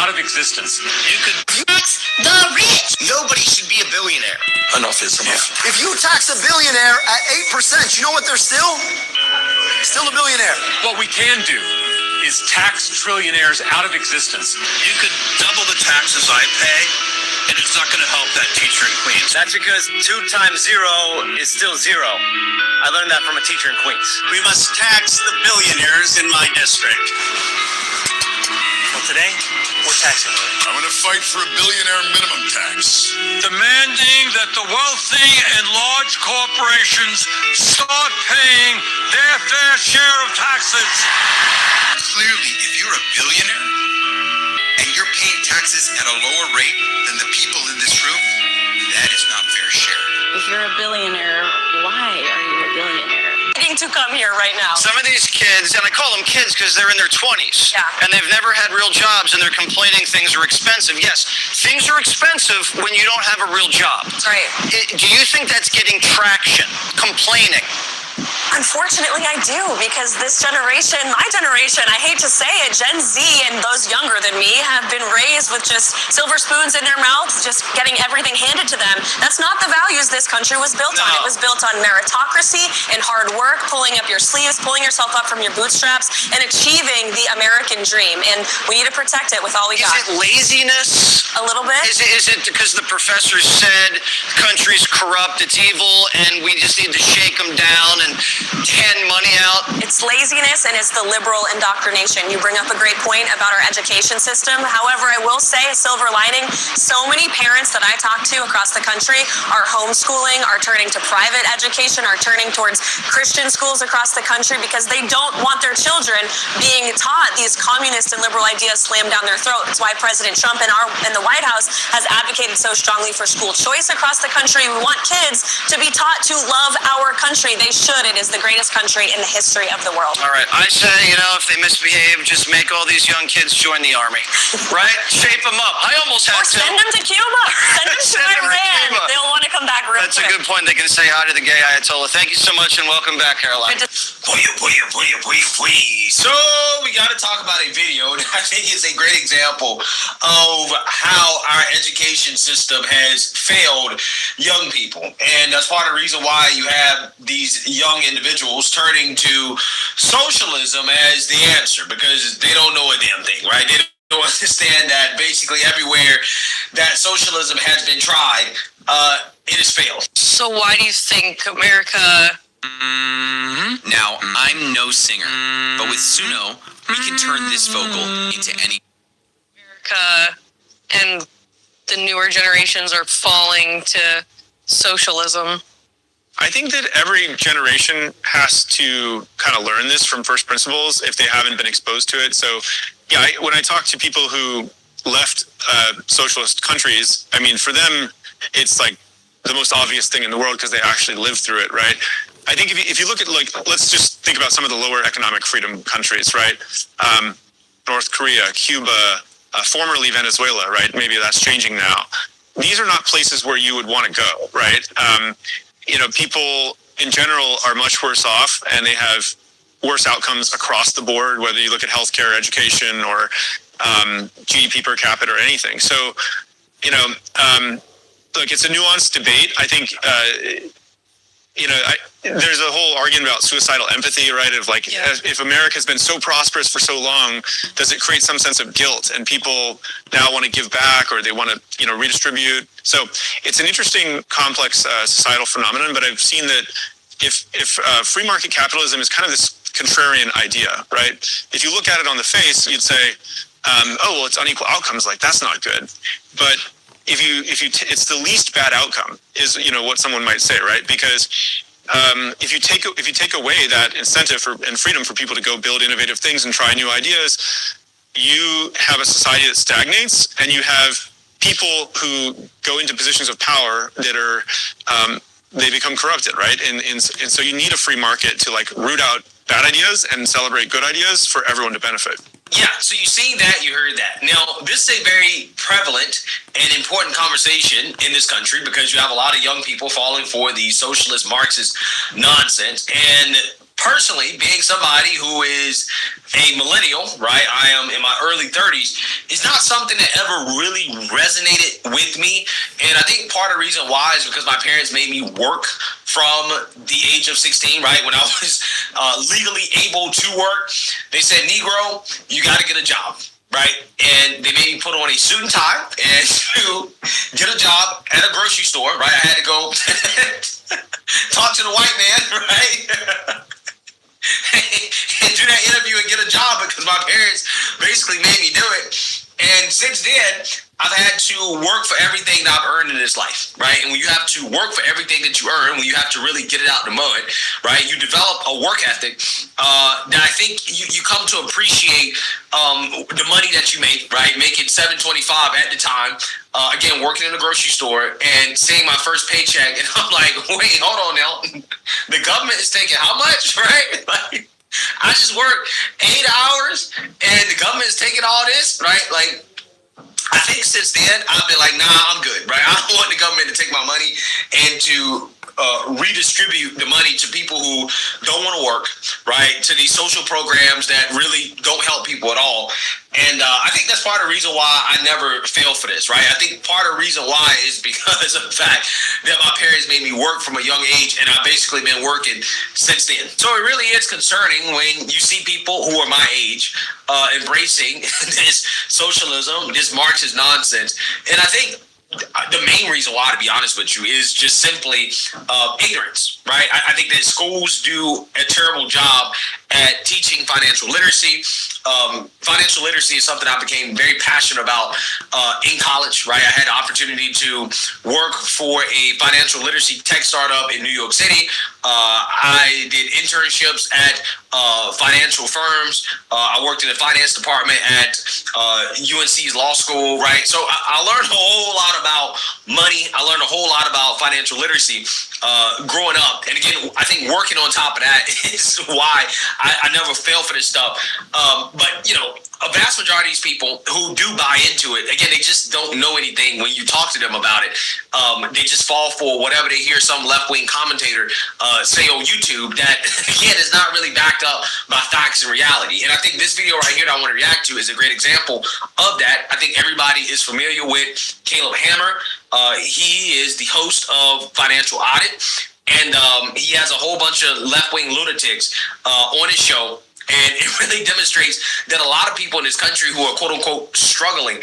out of existence. You could tax the rich. Nobody should be a billionaire. Enough is enough. Yeah. If you tax a billionaire at 8%, you know what they're still? Still a billionaire. What we can do is tax trillionaires out of existence. You could double the taxes I pay, and it's not going to help that teacher in Queens. That's because 2 times 0 is still 0. I learned that from a teacher in Queens. We must tax the billionaires in my district. Well, today, we're taxing them. I'm going to fight for a billionaire minimum tax. Demanding that the wealthy and large corporations start paying their fair share of taxes. Clearly, if you're a billionaire and you're paying taxes at a lower rate than the people in this room, that is not fair share. If you're a billionaire, why are you a billionaire? To come here right now. Some of these kids, and I call them kids because they're in their 20s, and they've never had real jobs, and they're complaining things are expensive. Yes, things are expensive when you don't have a real job. That's right. Do you think that's getting traction? Complaining? Unfortunately, I do, because this generation, my generation, I hate to say it, Gen Z and those younger than me have been raised with just silver spoons in their mouths, just getting everything handed to them. That's not the values this country was built on. It was built on meritocracy and hard work, pulling up your sleeves, pulling yourself up from your bootstraps, and achieving the American dream. And we need to protect it with all we got. Is it laziness? A little bit. Is it because the professors said country's corrupt, it's evil, and we just need to shake them down and hand money out? It's laziness and it's the liberal indoctrination. You bring up a great point about our education system. However, I will say, a silver lining, so many parents that I talk to across the country are homeschooling, are turning to private education, are turning towards Christian schools across the country because they don't want their children being taught these communist and liberal ideas slammed down their throat. That's why President Trump and the White House has advocated so strongly for school choice across the country. We want kids to be taught to love our country. They should. It is the greatest country in the history of the world. All right, I say, if they misbehave, just make all these young kids join the army, right? Shape them up. I almost had to. Or send them to Cuba. Send them to Iran. They'll want to come back real That's quick. a good point. They can say hi to the gay Ayatollah. Thank you so much, and welcome back, Caroline. So we got to talk about a video that I think is a great example of how our education system has failed young people. And that's part of the reason why you have these young individuals turning to socialism as the answer, because they don't know a damn thing, right? They don't understand that basically everywhere that socialism has been tried, it has failed. So why do you think America... Now, I'm no singer, but with Suno, we can turn this vocal into any... America and the newer generations are falling to socialism. I think that every generation has to kind of learn this from first principles if they haven't been exposed to it. So, yeah, when I talk to people who left socialist countries, I mean, for them, it's like the most obvious thing in the world because they actually lived through it, right? I think if you look at, let's just think about some of the lower economic freedom countries, right? North Korea, Cuba, formerly Venezuela, right? Maybe that's changing now. These are not places where you would want to go, right? People in general are much worse off, and they have worse outcomes across the board, whether you look at healthcare, education, or GDP per capita or anything. So, look, it's a nuanced debate. I think, there's a whole argument about suicidal empathy, right? Of if America's been so prosperous for so long, does it create some sense of guilt? And people now want to give back, or they want to, redistribute. So it's an interesting, complex societal phenomenon. But I've seen that if free market capitalism is kind of this contrarian idea, right? If you look at it on the face, you'd say, it's unequal outcomes. Like, that's not good. But it's the least bad outcome is, what someone might say, right? Because if you take away that incentive and freedom for people to go build innovative things and try new ideas, you have a society that stagnates, and you have people who go into positions of power that are they become corrupted, right? And so you need a free market to root out bad ideas and celebrate good ideas for everyone to benefit. Yeah, so you see that, you heard that. Now, this is a very prevalent and important conversation in this country because you have a lot of young people falling for the socialist Marxist nonsense. And personally, being somebody who is a millennial, right? I am in my early 30s, is not something that ever really resonated with me. And I think part of the reason why is because my parents made me work from the age of 16, right? When I was legally able to work, they said, Negro, you got to get a job. Right, and they made me put on a suit and tie and to get a job at a grocery store. Right, I had to go talk to the white man, right, and do that interview and get a job because my parents basically made me do it. And since then, I've had to work for everything that I've earned in this life, right? And when you have to work for everything that you earn, when you have to really get it out in the mud, right, you develop a work ethic that I think you come to appreciate the money that you make, right? Making $7.25 at the time, again, working in a grocery store and seeing my first paycheck, and I'm like, wait, hold on now. The government is taking how much, right? Like, I just worked 8 hours and the government is taking all this, right? Like, I think since then, I've been like, nah, I'm good, right? I don't want the government to take my money and to redistribute the money to people who don't want to work, right? To these social programs that really don't help people at all. And I think that's part of the reason why I never fell for this, right? I think part of the reason why is because of the fact that my parents made me work from a young age, and I've basically been working since then. So it really is concerning when you see people who are my age embracing this socialism, this Marxist nonsense. And I think the main reason why, to be honest with you, is just simply ignorance, right? I think that schools do a terrible job at teaching financial literacy. Financial literacy is something I became very passionate about in college, right? I had the opportunity to work for a financial literacy tech startup in New York City. I did internships at financial firms. I worked in the finance department at UNC's law school, right? So I learned a whole lot about money. I learned a whole lot about financial literacy growing up. And again, I think working on top of that is why I never fell for this stuff. But, you know, a vast majority of these people who do buy into it, again, they just don't know anything when you talk to them about it. They just fall for whatever they hear some left-wing commentator say on YouTube that, again, is not really backed up by facts and reality. And I think this video right here that I want to react to is a great example of that. I think everybody is familiar with Caleb Hammer. He is the host of Financial Audit, and he has a whole bunch of left-wing lunatics on his show. And it really demonstrates that a lot of people in this country who are, quote unquote, struggling,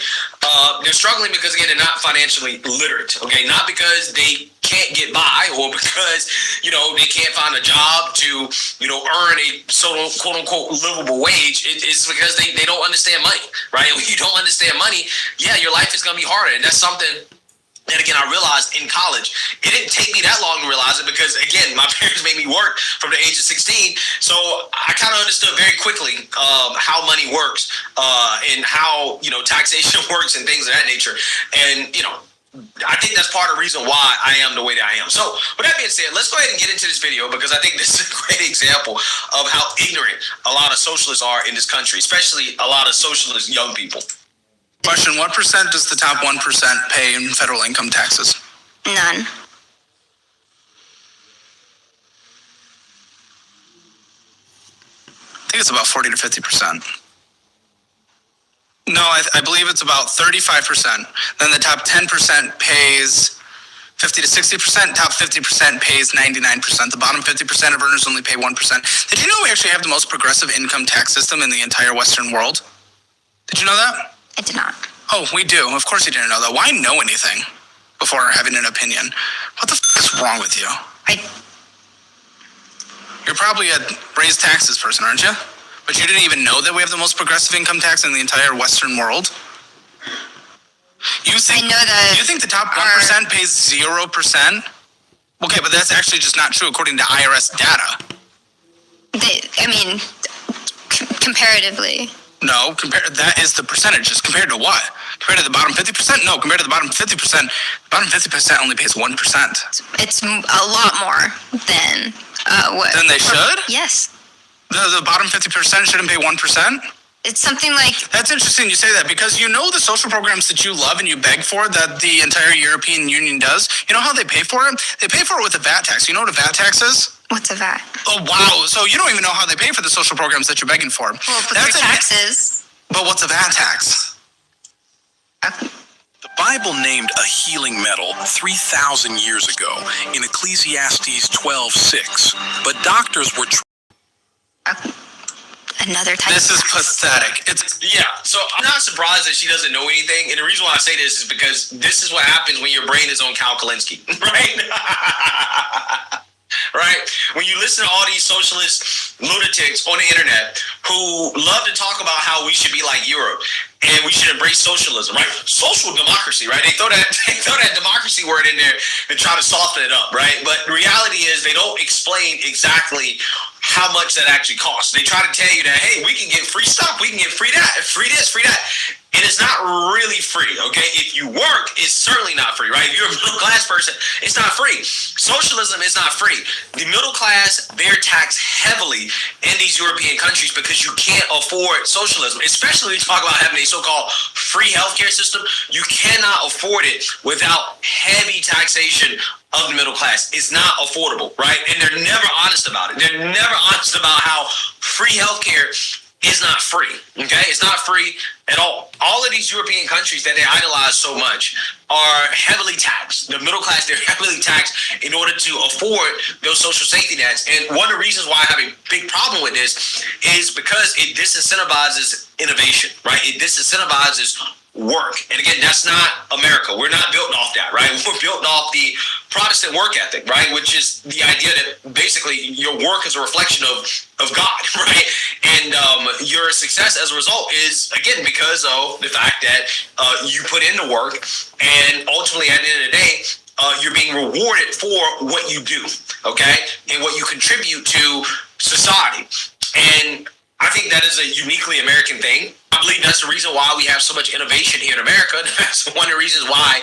they're struggling because, again, they're not financially literate, okay? Not because they can't get by or because, you know, they can't find a job to, you know, earn a, quote unquote, livable wage. It's because they don't understand money, right? When you don't understand money, yeah, your life is going to be harder. And that's something. And again, I realized in college, it didn't take me that long to realize it because, again, my parents made me work from the age of 16. So I kind of understood very quickly how money works and how, you know, taxation works and things of that nature. And, you know, I think that's part of the reason why I am the way that I am. So with that being said, let's go ahead and get into this video because I think this is a great example of how ignorant a lot of socialists are in this country, especially a lot of socialist young people. Question, what percent does the top 1% pay in federal income taxes? None. I think it's about 40 to 50%. No, I believe it's about 35%. Then the top 10% pays 50 to 60%. Top 50% pays 99%. The bottom 50% of earners only pay 1%. Did you know we actually have the most progressive income tax system in the entire Western world? Did you know that? I did not. Oh, we do. Of course you didn't know that. Why know anything before having an opinion? What the f*** is wrong with you? You're probably a raised taxes person, aren't you? But you didn't even know that we have the most progressive income tax in the entire Western world? You think, I know that. You think the top 1% pays 0%? Okay, but that's actually just not true according to IRS data. Comparatively. No, that is the percentages. Compared to what? Compared to the bottom 50%? No, compared to the bottom 50%, the bottom 50% only pays 1%. It's a lot more than what? Than they should? Yes. The bottom 50% shouldn't pay 1%? It's something like... That's interesting you say that because you know the social programs that you love and you beg for that the entire European Union does? You know how they pay for it? They pay for it with a VAT tax. You know what a VAT tax is? What's a VAT? Oh, wow. So you don't even know how they pay for the social programs that you're begging for. Well, but their taxes. But what's a VAT tax? The Bible named a healing metal 3,000 years ago in Ecclesiastes 12:6. But doctors were Another type. This is pathetic. Yeah, so I'm not surprised that she doesn't know anything. And the reason why I say this is because this is what happens when your brain is on Cal Kalinske, right? Right? When you listen to all these socialist lunatics on the internet who love to talk about how we should be like Europe and we should embrace socialism, right? Social democracy, right? They throw that democracy word in there and try to soften it up, right? But the reality is they don't explain exactly how much that actually costs. They try to tell you that, hey, we can get free stuff, we can get free that, free this, free that. And it's not really free, okay? If you work, it's certainly not free, right? If you're a middle class person, it's not free. Socialism is not free. The middle class, they're taxed heavily in these European countries because you can't afford socialism, especially when you talk about having a so-called free healthcare system. You cannot afford it without heavy taxation of the middle class. It's not affordable, right? And they're never honest about it. They're never honest about how free healthcare is not free, okay? It's not free at all. All of these European countries that they idolize so much are heavily taxed. The middle class, they're heavily taxed in order to afford those social safety nets. And one of the reasons why I have a big problem with this is because it disincentivizes innovation, right? It disincentivizes work. And again, that's not America. We're not built off that, right? We're built off the Protestant work ethic, right? Which is the idea that basically your work is a reflection of God, right? And your success as a result is, again, because of the fact that you put in the work, and ultimately at the end of the day, you're being rewarded for what you do, okay? And what you contribute to society. And I think that is a uniquely American thing. I believe that's the reason why we have so much innovation here in America. That's one of the reasons why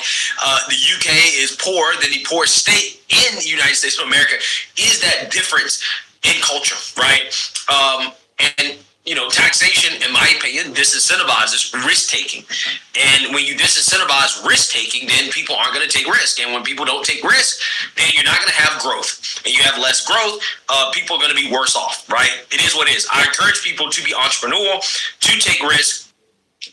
the UK is poorer than the poorest state in the United States of America, is that difference in culture, right? And, you know, taxation, in my opinion, disincentivizes risk-taking. And when you disincentivize risk-taking, then people aren't going to take risk. And when people don't take risk, then you're not going to have growth. And you have less growth, people are going to be worse off, right? It is what it is. I encourage people to be entrepreneurial, to take risks.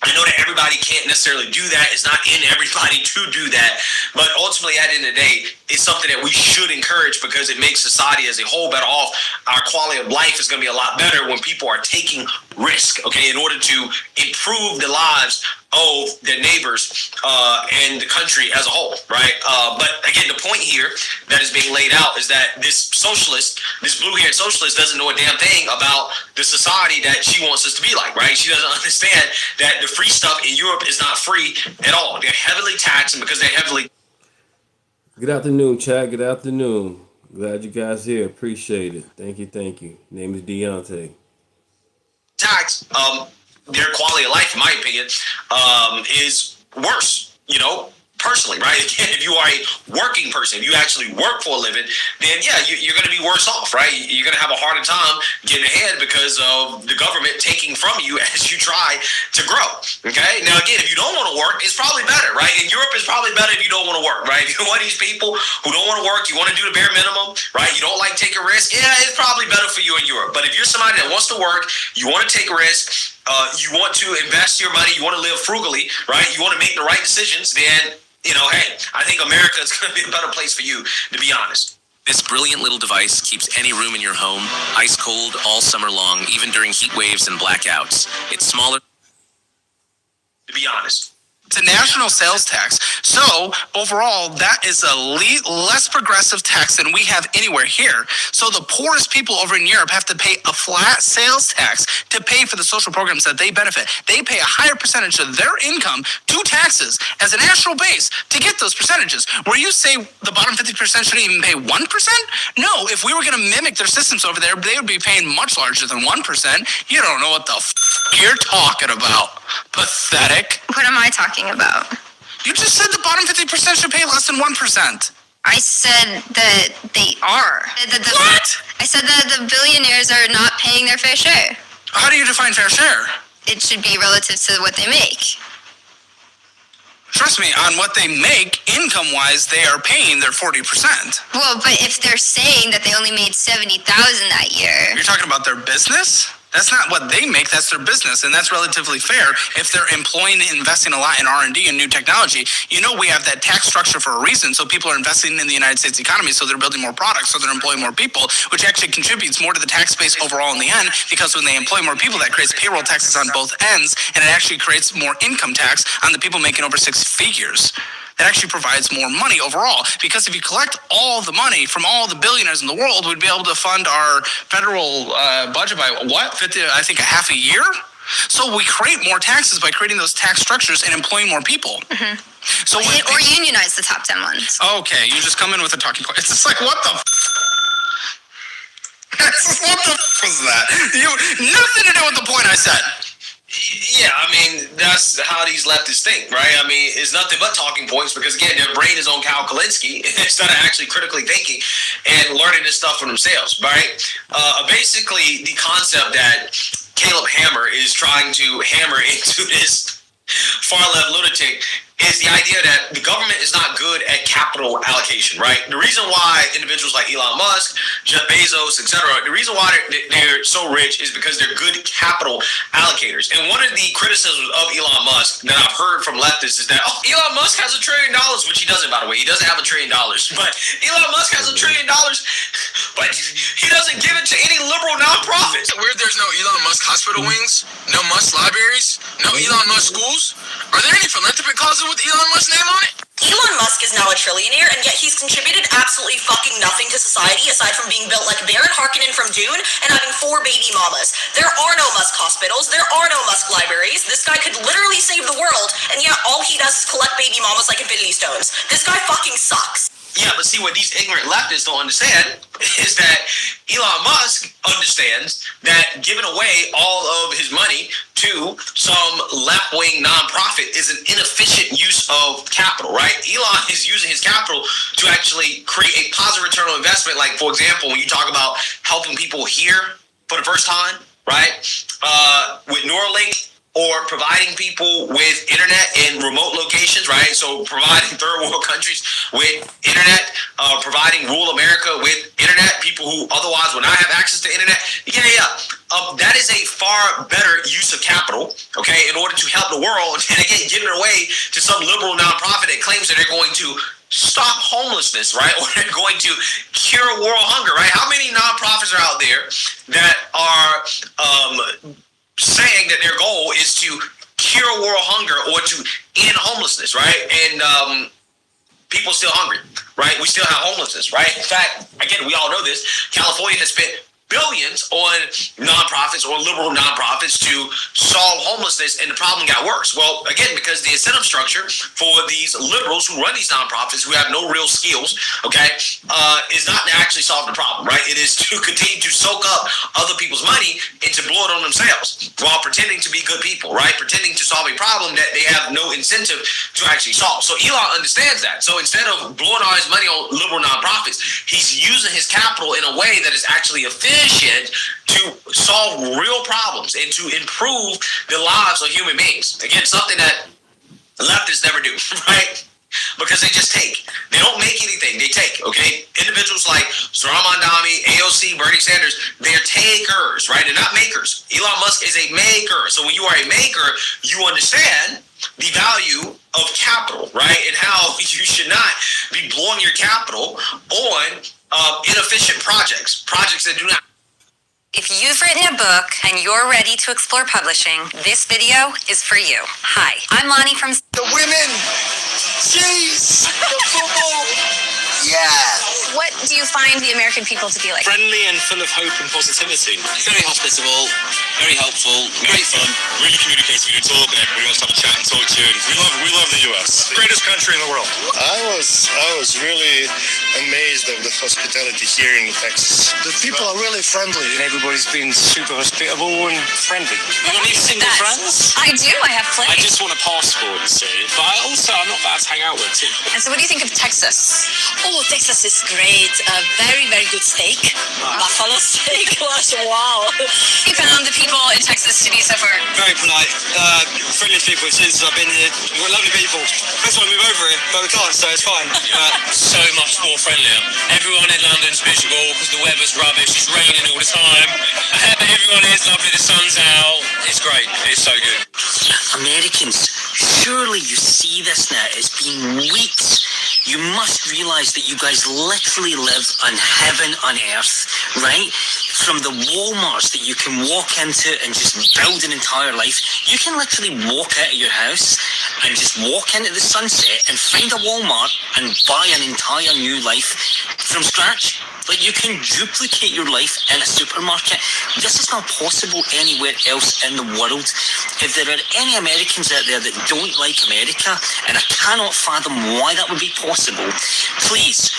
I know that everybody can't necessarily do that. It's not in everybody to do that. But ultimately, at the end of the day, it's something that we should encourage because it makes society as a whole better off. Our quality of life is going to be a lot better when people are taking risk, okay, in order to improve the lives of their neighbors and the country as a whole, right? But again, the point here that is being laid out is that this socialist, this blue-haired socialist, doesn't know a damn thing about the society that she wants us to be like, right? She doesn't understand that the free stuff in Europe is not free at all. They're heavily taxed, and because they're heavily... Good afternoon, chat. Good afternoon. Glad you guys here. Appreciate it. Thank you. Thank you. Name is Deontay. Tax, their quality of life, in my opinion, is worse, you know, personally, right? Again, if you are a working person, if you actually work for a living, then yeah, you're going to be worse off, right? You're going to have a harder time getting ahead because of the government taking from you as you try to grow, okay? Now, again, if you don't want to work, it's probably better, right? In Europe, it's probably better if you don't want to work, right? If you're one of these people who don't want to work, you want to do the bare minimum, right? You don't like taking risks, yeah, it's probably better for you in Europe. But if you're somebody that wants to work, you want to take risks, you want to invest your money, you want to live frugally, right? You want to make the right decisions, then, you know, hey, I think America is going to be a better place for you, to be honest. This brilliant little device keeps any room in your home ice cold all summer long, even during heat waves and blackouts. It's smaller. To be honest. It's a national sales tax. So overall, that is a less progressive tax than we have anywhere here. So the poorest people over in Europe have to pay a flat sales tax to pay for the social programs that they benefit. They pay a higher percentage of their income to taxes as a national base to get those percentages. Where you say the bottom 50% shouldn't even pay 1%? No, if we were going to mimic their systems over there, they would be paying much larger than 1%. You don't know what the you're talking about. Pathetic. What am I talking about? You just said the bottom 50% should pay less than 1%. I said that they are. What? I said that the billionaires are not paying their fair share. How do you define fair share? It should be relative to what they make. Trust me, on what they make, income-wise, they are paying their 40%. Well, but if they're saying that they only made $70,000 that year. You're talking about their business? That's not what they make, that's their business, and that's relatively fair if they're employing and investing a lot in R&D and new technology. You know, we have that tax structure for a reason, so people are investing in the United States economy, so they're building more products, so they're employing more people, which actually contributes more to the tax base overall in the end, because when they employ more people, that creates payroll taxes on both ends, and it actually creates more income tax on the people making over 6 figures. That actually provides more money overall, because if you collect all the money from all the billionaires in the world, we'd be able to fund our federal budget by what? 50, I think a half a year? So we create more taxes by creating those tax structures and employing more people. Mm-hmm. So or unionize the top 10 ones. Okay, you just come in with a talking point. It's just like, what the what the was that? Nothing to do with the point I said. Yeah, I mean, that's how these leftists think, right? I mean, it's nothing but talking points because, again, their brain is on Cal Kalinske instead of actually critically thinking and learning this stuff for themselves, right? Basically, the concept that Caleb Hammer is trying to hammer into this far-left lunatic is the idea that the government is not good at capital allocation, right? The reason why individuals like Elon Musk, Jeff Bezos, etc., the reason why they're so rich is because they're good capital allocators. And one of the criticisms of Elon Musk that I've heard from leftists is that, oh, Elon Musk has $1 trillion, which he doesn't, by the way. He doesn't have $1 trillion. But Elon Musk has $1 trillion, but he doesn't give it to any liberal nonprofits. Where there's no Elon Musk hospital wings, no Musk libraries, no Elon Musk schools, are there any philanthropic causes with Elon Musk's name on it? Elon Musk is now a trillionaire, and yet he's contributed absolutely fucking nothing to society aside from being built like Baron Harkonnen from Dune and having 4 baby mamas. There are no Musk hospitals. There are no Musk libraries. This guy could literally save the world, and yet all he does is collect baby mamas like Infinity Stones. This guy fucking sucks. Yeah, but see, what these ignorant leftists don't understand is that Elon Musk understands that giving away all of his money to some left-wing nonprofit is an inefficient use of capital, right? Elon is using his capital to actually create a positive return on investment. Like, for example, when you talk about helping people hear for the first time, right? With Neuralink, or providing people with internet in remote locations, right? So providing third world countries with internet, providing rural America with internet, people who otherwise would not have access to internet. That is a far better use of capital, okay, in order to help the world, and again, giving it away to some liberal nonprofit that claims that they're going to stop homelessness, right? Or they're going to cure world hunger, right? How many nonprofits are out there that are saying that their goal is to cure world hunger or to end homelessness, right? And people still hungry, right? We still have homelessness, right? In fact, again, we all know this. California has spent billions on nonprofits or liberal nonprofits to solve homelessness, and the problem got worse. Well, again, because the incentive structure for these liberals who run these nonprofits who have no real skills, okay, is not to actually solve the problem, right? It is to continue to soak up other people's money and to blow it on themselves while pretending to be good people, right? Pretending to solve a problem that they have no incentive to actually solve. So Elon understands that. So instead of blowing all his money on liberal nonprofits, he's using his capital in a way that is actually efficient to solve real problems and to improve the lives of human beings. Again, something that leftists never do, right? Because they just take. They don't make anything. They take, okay? Individuals like Zohran Mamdani, AOC, Bernie Sanders, they're takers, right? They're not makers. Elon Musk is a maker. So when you are a maker, you understand the value of capital, right? And how you should not be blowing your capital on inefficient projects that do not. If you've written a book and you're ready to explore publishing, this video is for you. Hi, I'm Lonnie from The Women. Jeez. The football. Yeah. What do you find the American people to be like? Friendly and full of hope and positivity. Very hospitable, very helpful, great fun. Really communicative. You talk and everybody wants to have a chat and talk to you. And we love the US. Greatest country in the world. I was really amazed of the hospitality here in Texas. The people are really friendly. Everybody's been super hospitable and friendly. You got any single friends? I do. I have plenty. I just want a passport, you see. But I'm not bad to hang out with too. And so what do you think of Texas? Oh, Texas is great. Very, very good steak. Buffalo steak was wow. You found the people people in Texas to be so far? Very polite. Friendliest people since I've been here. We've got lovely people. That's why we move over here, but we can't, so it's fine. So much more friendlier. Everyone in London's miserable because the weather's rubbish. It's raining all the time. Everyone is lovely. The sun's out. It's great. It's so good. Americans, surely you see this now. It's been weeks. You must realize that you guys literally live on heaven on earth, right? From the Walmarts that you can walk into and just build an entire life, you can literally walk out of your house and just walk into the sunset and find a Walmart and buy an entire new life from scratch. Like, you can duplicate your life in a supermarket. This is not possible anywhere else in the world. If there are any Americans out there that don't like America, and I cannot fathom why that would be possible, please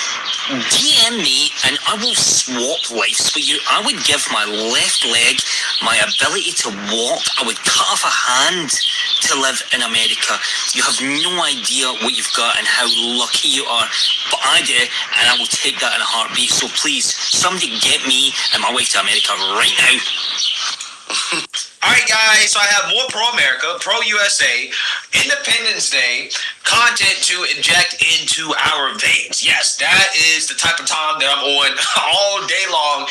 DM me and I will swap lives with you. I would give my left leg my ability to walk. I would cut off a hand to live in America. You have no idea what you've got and how lucky you are. But I do, and I will take that in a heartbeat. So please, somebody get me and my wife to America right now. All right, guys, so I have more pro-America, pro-USA, Independence Day content to inject into our veins. Yes, that is the type of time that I'm on all day long,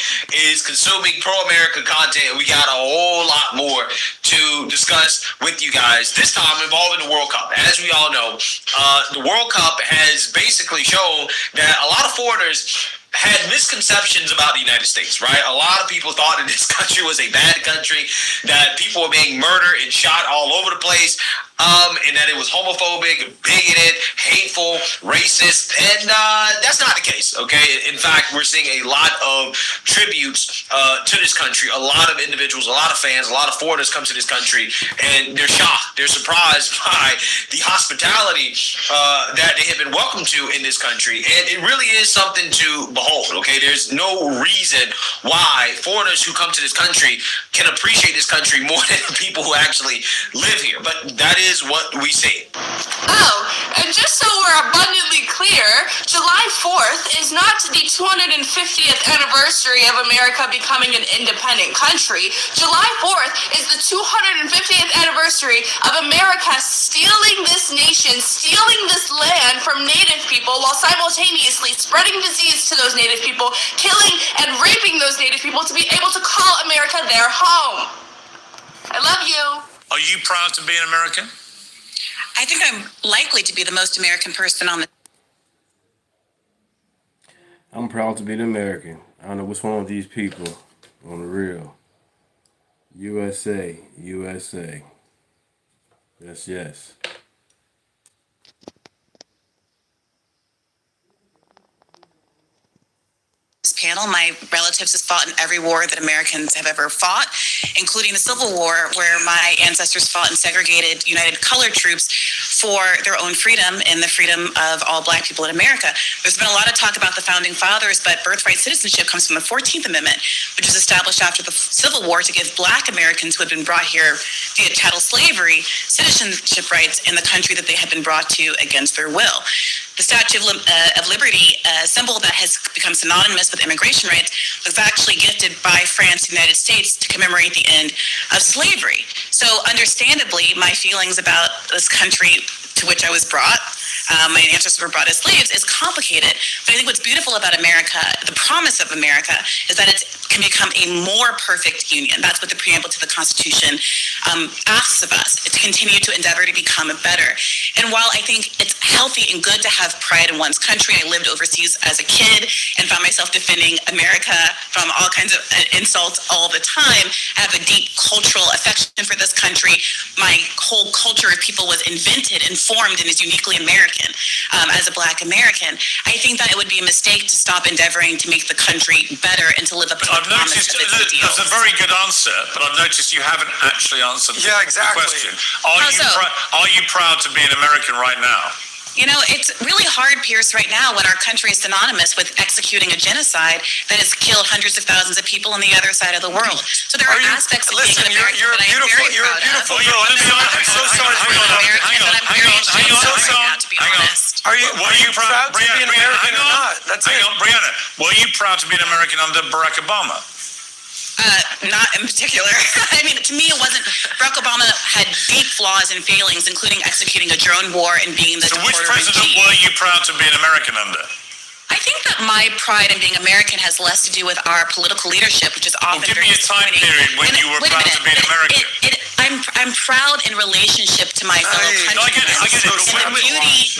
is consuming pro-America content. We got a whole lot more to discuss with you guys, this time involving the World Cup. As we all know, the World Cup has basically shown that a lot of foreigners had misconceptions about the United States, right? A lot of people thought that this country was a bad country, that people were being murdered and shot all over the place, and that it was homophobic, bigoted, hateful, racist, and that's not the case, okay? In fact, we're seeing a lot of tributes to this country. A lot of individuals, a lot of fans, a lot of foreigners come to this country, and they're shocked. They're surprised by the hospitality that they have been welcomed to in this country, and it really is something to behold, okay? There's no reason why foreigners who come to this country can appreciate this country more than the people who actually live here, but that is what we see. Oh, and just so we're abundantly clear, July 4th is not the 250th anniversary of America becoming an independent country. July 4th is the 250th anniversary of America stealing this nation, stealing this land from Native people while simultaneously spreading disease to those Native people, killing and raping those Native people to be able to call America their home. I love you. Are you proud to be an American? I think I'm likely to be the most American person on the... I'm proud to be an American. I don't know what's wrong with these people. On the real. USA, USA. Yes, yes. Panel. My relatives have fought in every war that Americans have ever fought, including the Civil War, where my ancestors fought in segregated United Colored Troops for their own freedom and the freedom of all Black people in America. There's been a lot of talk about the Founding Fathers, but birthright citizenship comes from the 14th Amendment, which was established after the Civil War to give Black Americans who had been brought here via chattel slavery citizenship rights in the country that they had been brought to against their will. The Statue of Liberty, a symbol that has become synonymous with immigration rights, was actually gifted by France and the United States to commemorate the end of slavery. So understandably, my feelings about this country to which I was brought, my ancestors were brought as slaves, is complicated. But I think what's beautiful about America, the promise of America, is that it can become a more perfect union. That's what the preamble to the Constitution asks of us, to continue to endeavor to become better. And while I think it's healthy and good to have pride in one's country, I lived overseas as a kid and found myself defending America from all kinds of insults all the time. I have a deep cultural affection for this country. My whole culture of people was invented and formed and is uniquely American as a Black American. I think that it would be a mistake to stop endeavoring to make the country better and to live up to the promise of its ideals. That's a very good answer, but I've noticed you haven't actually answered the question. Are you proud to be an American right now? You know, it's really hard, Pierce, right now when our country is synonymous with executing a genocide that has killed hundreds of thousands of people on the other side of the world. So there are aspects of being an American that I am very proud of. I'm so sorry. Are you proud to be an American or not? Hang on, Brianna. Were you proud to be an American under Barack Obama? Not in particular. I mean, to me, it wasn't. Barack Obama had deep flaws and failings, including executing a drone war and being the So which president were you proud to be an American under? I think that my pride in being American has less to do with our political leadership, which is often Give me a time period when you were proud to be an American. I'm proud in relationship to my fellow countrymen. I get it.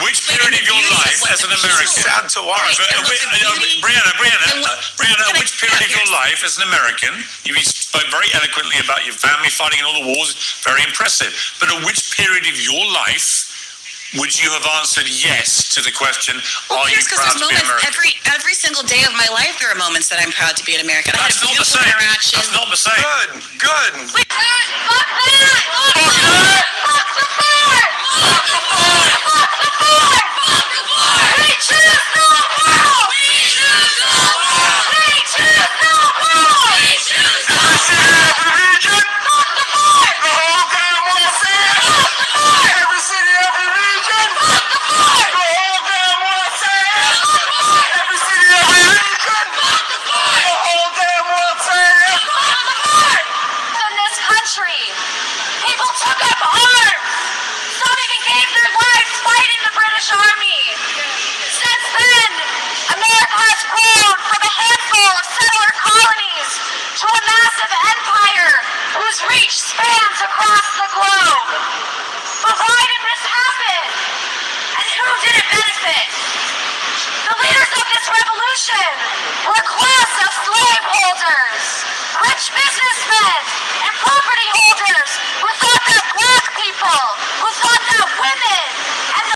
Which period of your life as an American? Sad to watch. Brianna, which period of your life as an American? You spoke very eloquently about your family fighting in all the wars. Very impressive. But at which period of your life would you have answered yes to the question, are you proud to be American? Every single day of my life, there are moments that I'm proud to be an American. That's not the same. That's not the same. Good. Fuck that! Fuck that! Fuck the fort! Fuck the fort! Fuck the fort! Fuck the fort! We choose the world! We choose the world! We choose the world! We choose the world! Fuck the fort! The whole damn world said it. Fuck the fort! Every city, every region. Fuck the fort! The whole damn world said it. Fuck the fort! Every city, every region. Fuck the fort! The whole damn world said it. Fuck the fort! In this country, people took up arms. Some even gave their lives fighting the British Army. Since then, America has grown from a handful of settler colonies to a massive empire whose reach spans across the globe. But why did this happen? And who did it benefit? The leaders of this revolution were a class of slaveholders, rich businessmen, and property holders who thought that black people